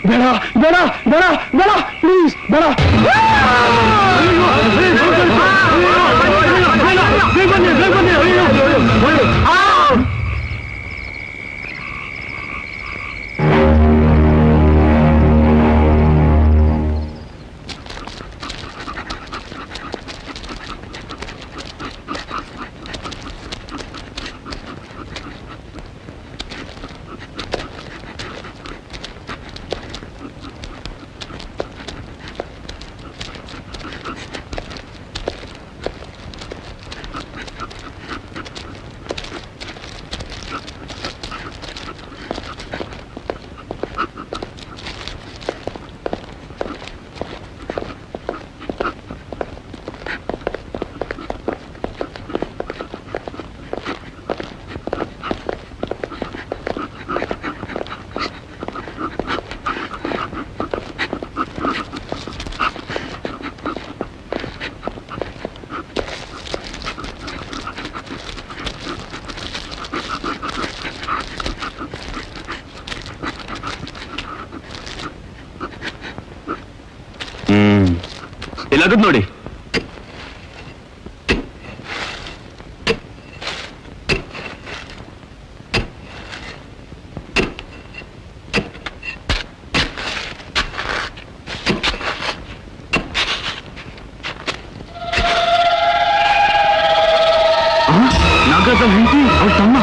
ಬೇಡ ಬೇಡ ಬೇಡ ಬೇಡ ಪ್ಲೀಸ್ ಬೇಡ. ಇಲ್ಲಗದ್ ನೋಡಿ. ನಾಗದ ಹೆಂಡತಿ ಅವ್ರ ತಮ್ಮ.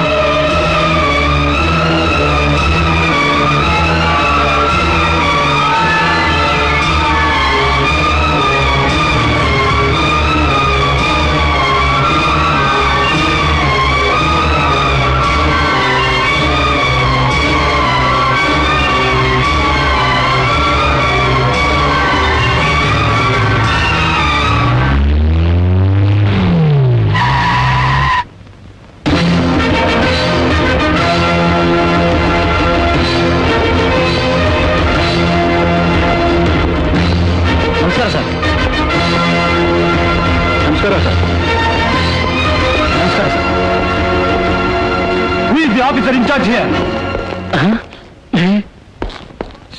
Officer in charge here.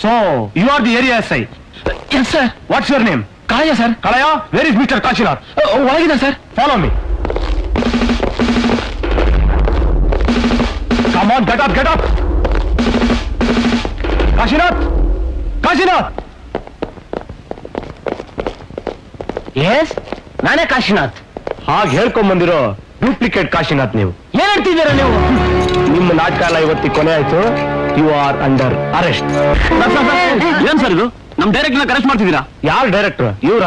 So, you are the area SI. Yes, sir. What's your name? Kalaya, sir. Kalaya, where is Mr. Kashinath? ಒಳಗಿದೆ sir. Follow me. Come on, get up, get up. Kashinath! Kashinath! Yes, ನಾನೇ ಕಾಶಿನಾಥ್. ಹಾಗೆ ಹೇಳ್ಕೊಂಡ್ ಬಂದಿರೋ duplicate Kashinath ನೀವು. ಏನ್ ಹೇಳ್ತಿದ್ದೀರಾ ನೀವು? ನಿಮ್ಮ ನಾಟಕ ಎಲ್ಲ ಇವತ್ತಿಗೆ ಕೊನೆ ಆಯ್ತು. You are under arrest. ಏನ್ ಸರ್ ಇದು? ನಮ್ ಡೈರೆಕ್ಟರ್ ಅರೆಸ್ಟ್ ಮಾಡ್ತಿದ್ದೀರಾ? ಯಾರು ಡೈರೆಕ್ಟರ್? ಇವ್ರ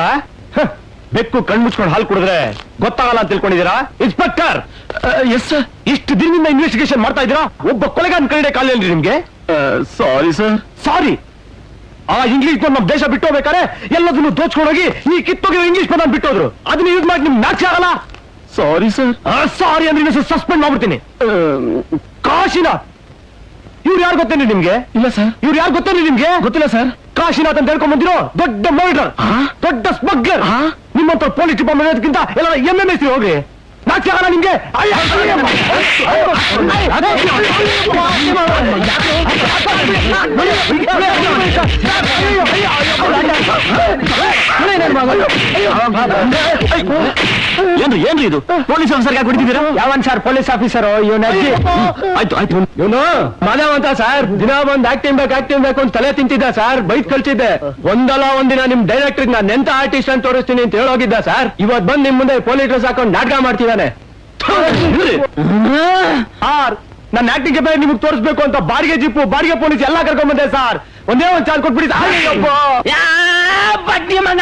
ಬೆಕ್ಕು ಕಣ್ಮುಚ್ಕೊಂಡು ಹಾಲು ಕುಡಿದ್ರೆ ಗೊತ್ತಾಗಲ್ಲ ಅಂತ ತಿಳ್ಕೊಂಡಿದ್ದೀರಾ? ಇನ್ಸ್ಪೆಕ್ಟರ್. Yes sir. ಇಷ್ಟು ದಿನದಿಂದ ಇನ್ವೆಸ್ಟಿಗೇಷನ್ ಮಾಡ್ತಾ ಇದ್ದೀರಾ? ಒಬ್ಬ ಕೊಲೆಗಾರನ ಕೈಡೆ ಕಾಲೇನ್ರಿ ನಿಮ್ಗೆ? Sorry sir. ಸಾರಿ? ಆ ಇಂಗ್ಲಿಷ್ ನಮ್ಮ ದೇಶ ಬಿಟ್ಟು ಹೋಗ್ಬೇಕಾರೆ ಎಲ್ಲದನ್ನು ದೋಚ್ಕೊಂಡೋಗಿ ಈ ಕಿತ್ತೋಗಿರೋ ಇಂಗ್ಲಿಷ್ ಪದ ಬಿಟ್ಟೋದ್ರು. ಅದನ್ನ ಯೂಸ್ ಮಾಡಿ ನಿಮ್ಗೆ ನಾಚೆ ಆಗಲ್ಲ? ಸಾರಿ ಸರ್. ಸಾರಿ ಅಂದ್ರೆ ಸಸ್ಪೆಂಡ್ ಮಾಡ್ಬಿಡ್ತೀನಿ. ಕಾಶಿನಾಥ್ ಇವ್ರು ಯಾರು ಗೊತ್ತೇನ್ರಿ ನಿಮ್ಗೆ? ಇಲ್ಲ ಸರ್. ಇವ್ರು ಯಾರು ಗೊತ್ತೇನ್ರಿ ನಿಮ್ಗೆ? ಗೊತ್ತಿಲ್ಲ ಸರ್. ಕಾಶಿನಾಥ್ ಅಂತ ಹೇಳ್ಕೊಂಡ್ ಬಂದಿರೋ ದೊಡ್ಡ ಮರ್ಡರ್, ದೊಡ್ಡ ಸ್ಮಗ್ಲರ್. ನಿಮ್ಮಂತ ಪೊಲೀಸ್ ಡಿಪಾರ್ಟ್ಮೆಂಟ್ ಎಲ್ಲ MMS ಹೋಗ್ರಿ. ನಾಚೆ ಆಗಲ್ಲ ನಿಮ್ಗೆ? ಏನ್ರಿ ಇದು? ಪೊಲೀಸ್ ಆಫೀಸರ್ ಯಾಕೆ ಹೊಡಿತಿದ್ದೀರಾ? ಯಾವನ್ ಸರ್ ಪೊಲೀಸ್ ಆಫೀಸರ್? ಇವನ್ ಆಯ್ತು ಆಯ್ತು. ಇವನು ಮಾಧವ್ ಅಂತ ಸರ್. ದಿನ ಒಂದ್ ಆಕ್ಟಿಂಗ್ ಬೇಕು ಅಂತ ತಲೆ ತಿಂತಿದ್ದ ಸರ್. ಬೈಕ್ ಕಳ್ಸಿದ್ದೆ. ಒಂದಲ್ಲ ಒಂದಿನ ನಿಮ್ ಡೈರೆಕ್ಟರ್ ನಾನು ಎಂತ ಆರ್ಟಿಸ್ಟ್ ಅಂತ ತೋರಿಸ್ತೀನಿ ಅಂತ ಹೇಳೋಗಿದ್ದ ಸರ್. ಇವತ್ ಬಂದ್ ನಿಮ್ ಮುಂದೆ ಪೊಲೀಸ್ ಡ್ರೆಸ್ ಹಾಕೊಂಡು ನಾಟಕ ಮಾಡ್ತಿದ್ದಾನೆ. ಸಾರ್ ನನ್ನ ಆಕ್ಟಿಂಗ್ ಕೆಪಾಸಿಟಿ ನಿಮ್ಗೆ ತೋರಿಸ್ಬೇಕು ಅಂತ ಬಾಡಿಗೆ ಜೀಪು ಬಾಡಿಗೆ ಪೊಲೀಸ್ ಎಲ್ಲಾ ಕರ್ಕೊಂಡ್ ಬಂದೆ ಸರ್. ಒಂದೇ ಒಂದ್ ಚಾರ್ಜ್ ಕೊಟ್ಬಿಡಿ ಬಡ್ಡಿ ಮಗ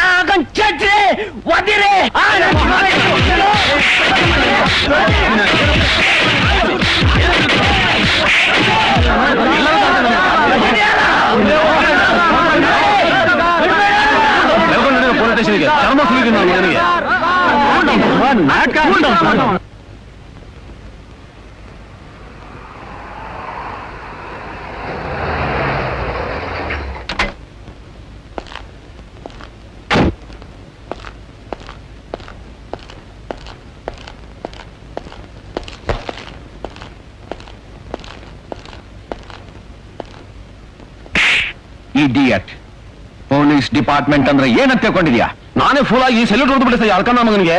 ಚಟ್ರಿ ಒದಿರಿ. ಪೊಲೀಸ್ ಸ್ಟೇಷನ್ಗೆ ಚರ್ಮ ಸುಲಿಗೆ ನನಗೆ ಇಡಿಯಟ್. ಪೊಲೀಸ್ ಡಿಪಾರ್ಟ್ಮೆಂಟ್ ಅಂದ್ರೆ ಏನಂತ ತಿಳ್ಕೊಂಡಿದ್ಯಾ? ನಾನೇ ಫುಲ್ ಆಗಿ ಸೆಲ್ಯೂಟ್ ಹೊಡೆದು ಬಿಡಿಸ ಅಳ್ಕಣ್ಣ ಮಗನಿಗೆ.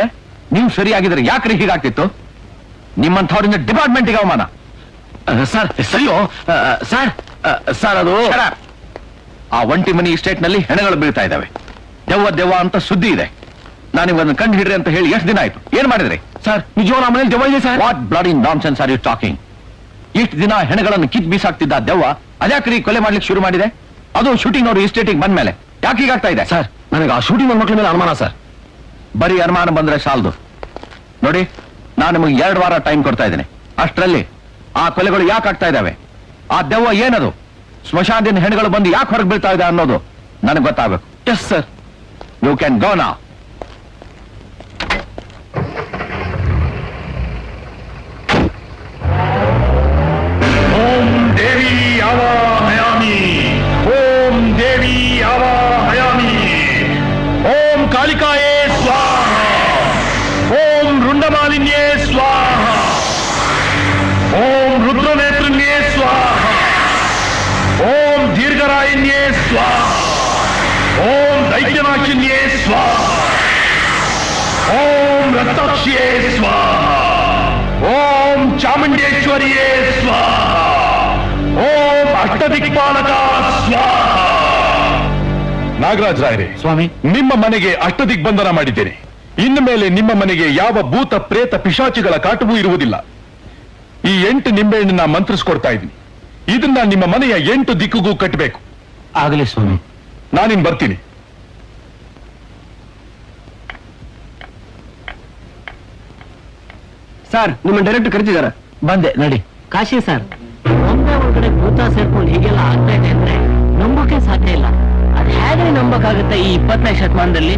ನೀವು ಸರಿಯಾಗಿದ್ರೆ ಯಾಕ್ರಿ ಹೀಗಾಗ್ತಿತ್ತು? ನಿಮ್ಮಂಥವ್ರಿಂದ ಡಿಪಾರ್ಟ್ಮೆಂಟ್ಗೆ ಅವಮಾನ. Sir ಸರಿಯೋ sir. ಸರ್ ಅದು ಆ ಒಂಟಿ ಮನಿ ಎಸ್ಟೇಟ್ ನಲ್ಲಿ ಹೆಣಗಳು ಬೀಳ್ತಾ ಇದ್ದಾವೆ. ದೆವ್ವ ಅಂತ ಸುದ್ದಿ ಇದೆ. ನಾನು ಇವನ್ನ ಕಂಡು ಹಿಡ್ರಿ ಅಂತ ಹೇಳಿ ಎಷ್ಟು ದಿನ ಆಯ್ತು? ಏನ್ ಮಾಡಿದ್ರಿ ಸರ್? ನಿಜವಾದ ಮನೇಲಿ ದೆವ್ವ ಇದೆ sir. What bloody nonsense are you talking? ಇಷ್ಟು ದಿನ ಹೆಣಗಳನ್ನು ಕಿತ್ ಬೀಸಾಕ್ತಿದ್ದ ದೆವ್ವ ಅದ್ಯಾಕ್ರಿ ಕೊಲೆ ಮಾಡ್ಲಿಕ್ಕೆ ಶುರು ಮಾಡಿದೆ? ಅದು ಶೂಟಿಂಗ್ ಅವರು ಎಸ್ಟೇಟಿಗೆ ಬಂದ ಮೇಲೆ ಯಾಕೆ ಹೀಗಾಗ್ತಾ ಇದೆ ಸರ್? ನನಗೆ ಆ ಶೂಟಿಂಗ್ ಮಕ್ಕಳ ಮೇಲೆ ಅನುಮಾನ ಸರ್. ಬರೀ ಅನುಮಾನ ಬಂದ್ರೆ ಸಾಲದು. ನೋಡಿ, ನಾನು ನಿಮಗೆ 2 ವಾರ ಟೈಮ್ ಕೊಡ್ತಾ ಇದ್ದೇನೆ. ಅಷ್ಟರಲ್ಲಿ ಆ ಕೊಲೆಗಳು ಯಾಕೆ ಆಗ್ತಾ ಇದ್ದಾವೆ, ಆ ದೆವ್ವ ಏನದು, ಸ್ಮಶಾನದಿಂದ ಹೆಣ್ಣುಗಳು ಬಂದು ಯಾಕೆ ಹೊರಗೆ ಬೀಳ್ತಾ ಇದೆ ಅನ್ನೋದು ನನಗೆ ಗೊತ್ತಾಗಬೇಕು. Yes sir. You can go now. ಓಂ ದೇವಿ ಆವಾಹಯಾಮಿ, ಓಂ ದೇವಿ ಆವಾಹಯಾಮಿ, ಓಂ ಕಾಳಿಕಾಯೇ ಸ್ವಾಹ, ಓಂ ರುಂಡಮಾಲಿನ್ಯೇ ಸ್ವಾಹ, ಓಂ ರುದ್ರನೇತ್ರಿಣ್ಯೇ ಸ್ವಾಹ, ಓಂ ದೀರ್ಘರಾಯಿನ್ಯೇ ಸ್ವಾಹ, ಓಂ ದೈತ್ಯನಾಶಿನ್ಯೇ ಸ್ವಾಹ, ಓಂ ರಕ್ತಾಕ್ಷಿಯೇ ಸ್ವಾಹ, ಓಂ ಚಾಮುಂಡೇಶ್ವರಿಯೇ ಸ್ವಾಹ, ಓಂ ಅಷ್ಟದಿಕ್ಪಾಲಕ ಸ್ವಾಹ. ನಾಗರಾಜ್ ರಾಯರೇ, ಸ್ವಾಮಿ, ನಿಮ್ಮ ಮನೆಗೆ ಅಷ್ಟದಿಗ್ಬಂಧನ ಮಾಡಿದ್ದೇನೆ. ಇನ್ನು ಮೇಲೆ ನಿಮ್ಮ ಮನೆಗೆ ಯಾವ ಭೂತ ಪ್ರೇತ ಪಿಶಾಚಿಗಳ ಕಾಟವೂ ಇರುವುದಿಲ್ಲ. ಈ 8 ನಿಂಬೆಹಣ್ಣನ್ನ ಮಂತ್ರಿಸ್ಕೊಡ್ತಾ ಇದ್ದೀನಿ. ಇದನ್ನ ನಿಮ್ಮ ಮನೆಯ 8 ದಿಕ್ಕಿಗೂ ಕಟ್ಟಬೇಕು. ಆಗಲಿ ಸ್ವಾಮಿ. ನಾನಿನ್ ಬರ್ತೀನಿ. ಸರ್, ನಿಮ್ಮ ಡೈರೆಕ್ಟರ್ ಕರೆದಿದ್ದಾರೆ. ಬಂದೆ ನಡಿ. ಕಾಶಿ ಸರ್, ಒಮ್ಮೆ ಒಳಗಡೆ ಭೂತ ಸೇರ್ಕೊಂಡು ಹೀಗೆಲ್ಲ ಆಗ್ತಾ ಇದೆ ಅಂದ್ರೆ ನಂಬೋಕೆ ಸಾಧ್ಯ ಇಲ್ಲ. ಅದ್ ಹೇಗೆ ನಂಬಕ್ಕಾಗುತ್ತೆ ಈ 20ನೇ ಶತಮಾನದಲ್ಲಿ?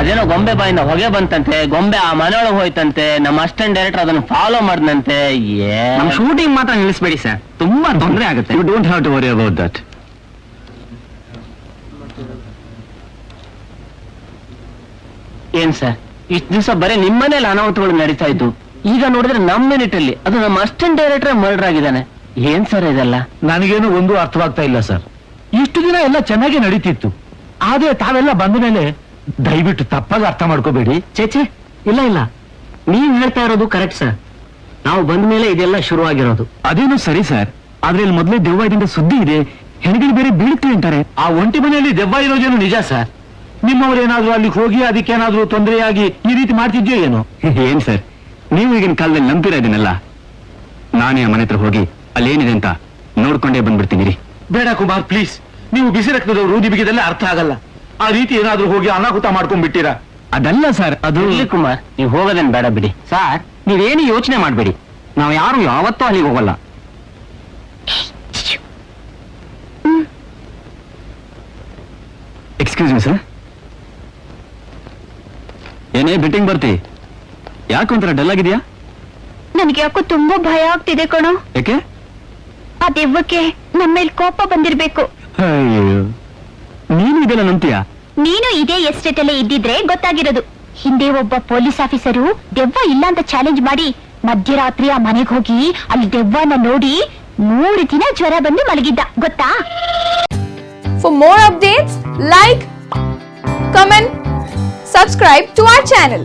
ಅದೇನೋ ಗೊಂಬೆ ಬಾಯಿಂದ ಹೊಗೆ ಬಂತಂತೆ, ಗೊಂಬೆ ಆ ಮನೆಯೊಳಗೆ ಹೋಯ್ತಂತೆ, ನಮ್ಮ ಅಸಿಸ್ಟೆಂಟ್ ಡೈರೆಕ್ಟರ್ ಅದನ್ನ ಫಾಲೋ ಮಾಡ್ದಂತೆ. ನಮ್ ಶೂಟಿಂಗ್ ಮಾತ್ರ ನಿಲ್ಲಿಸ್ಬೇಡಿ ಸರ್, ತುಂಬಾ ತೊಂದರೆ ಆಗುತ್ತೆ. You don't have to worry about that. ಏನ್ ಸರ್, ಇಷ್ಟು ದಿವಸ ಬರೀ ನಿಮ್ಮನೇಲಿ ಅನಾಹುತಗಳು ನಡೀತಾ ಇದ್ದು, ಈಗ ನೋಡಿದ್ರೆ ನಮ್ ಮಿನಿಟ್ ಅಲ್ಲಿ ಅದು ನಮ್ಮ ಅಸಿಸ್ಟೆಂಟ್ ಡೈರೆಕ್ಟರ್ ಮರ್ಡರ್ ಆಗಿದ್ದಾನೆ. ಏನ್ ಸರ್ ಇದೆಲ್ಲ? ನನಗೇನು ಒಂದು ಅರ್ಥವಾಗ್ತಾ ಇಲ್ಲ ಸರ್. ಇಷ್ಟು ದಿನ ಎಲ್ಲ ಚೆನ್ನಾಗಿ ನಡೀತಿತ್ತು. ಆದ್ರೆ ತಾವೆಲ್ಲ ಬಂದ ಮೇಲೆ ದಯವಿಟ್ಟು ತಪ್ಪಾಗಿ ಅರ್ಥ ಮಾಡ್ಕೋಬೇಡಿ. ಚೇಚೆ, ಇಲ್ಲ ಇಲ್ಲ, ನೀವ್ ಹೇಳ್ತಾ ಇರೋದು ಕರೆಕ್ಟ್ ಸರ್. ನಾವು ಬಂದ ಮೇಲೆ ಇದೆಲ್ಲ ಶುರುವಾಗಿರೋದು. ಅದೇನು ಸರಿ ಸರ್, ಆದ್ರೆ ಇಲ್ಲಿ ಮೊದಲೇ ದೆವ್ವ ಇದರಿಂದ ಸುದ್ದಿ ಇದೆ. ಹೆಣ್ಗಳು ಬೇರೆ ಬೀಳ್ತೀವಿ ಅಂತಾರೆ. ಆ ಒಂಟಿ ಮನೆಯಲ್ಲಿ ದೆವ್ವ ಇರೋದೇನು ನಿಜ ಸರ್? ನಿಮ್ಮವರೇನಾದ್ರೂ ಅಲ್ಲಿ ಹೋಗಿ ಅದಕ್ಕೇನಾದ್ರೂ ತೊಂದರೆಯಾಗಿ ಈ ರೀತಿ ಮಾಡ್ತಿದ್ಯೋ ಏನೋ? ಏನ್ ಸರ್, ನೀವು ಈಗಿನ ಕಾಲದಲ್ಲಿ ನಂಬ್ತೀರಾ ಇದನ್ನೆಲ್ಲ? ನಾನೇ ಆ ಮನೆ ಹತ್ರ ಹೋಗಿ ಅಲ್ಲೇನಿದೆ ಅಂತ ನೋಡ್ಕೊಂಡೇ ಬಂದ್ಬಿಡ್ತೀನಿ ರೀ. ಬೇಡ ಕುಮಾರ್, ಪ್ಲೀಸ್. ನೀವು ಬಿಸಿ ರಕ್ತದವರು, ನಿಮಗಿದೆಲ್ಲ ಅರ್ಥ ಆಗಲ್ಲ. ಆ ರೀತಿ ಏನಾದ್ರೂ ಹೋಗಿ ಅನಾಹುತ ಮಾಡ್ಕೊಂಡ್ಬಿಟ್ಟಿರಾ? ಅದಲ್ಲ ಸರ್, ಅದು ಇರ್ಲಿ ಕುಮಾರ್, ನೀವು ಹೋಗೋದೇನ್ ಬೇಡ ಬಿಡಿ. ಸರ್, ನೀವೇನು ಯೋಚನೆ ಮಾಡ್ಬೇಡಿ. ನಾವು ಯಾರು ಯಾವತ್ತೂ ಅಲ್ಲಿಗೆ ಹೋಗಲ್ಲ. Excuse me sir. ಏನೇ ಬಿಟ್ಟಿಂಗ್ ಬರ್ತಿ? ಯಾಕೊಂಥರ ಡಲ್ ಆಗಿದ್ಯಾ? ನನ್ಗೆ ಯಾಕೋ ತುಂಬಾ ಭಯ ಆಗ್ತಿದೆ ಕಣೋ. ಯಾಕೆ? ಆ ದೆವ್ವಕ್ಕೆ ನಮ್ಮ ಮೇಲೆ ಕೋಪ ಬಂದಿರ್ಬೇಕು. ಅಯ್ಯೋ, ನೀನು ಇದೆಲ್ಲ ನಂಬ್ತೀಯಾ? ನೀನು ಇದೇ ಎಸ್ಟೇಟ್ ಅಲ್ಲೇ ಇದ್ದಿದ್ರೆ ಗೊತ್ತಾಗಿರೋದು. ಹಿಂದೆ ಒಬ್ಬ ಪೊಲೀಸ್ ಆಫೀಸರು ದೆವ್ವ ಇಲ್ಲ ಅಂತ ಚಾಲೆಂಜ್ ಮಾಡಿ ಮಧ್ಯರಾತ್ರಿ ಆ ಮನೆಗೆ ಹೋಗಿ ಅಲ್ಲಿ ದೆವ್ವನ ನೋಡಿ 3 ದಿನ ಜ್ವರ ಬಂದು ಮಲಗಿದ್ದ, ಗೊತ್ತಾ? For more updates, like, comment, subscribe to our channel.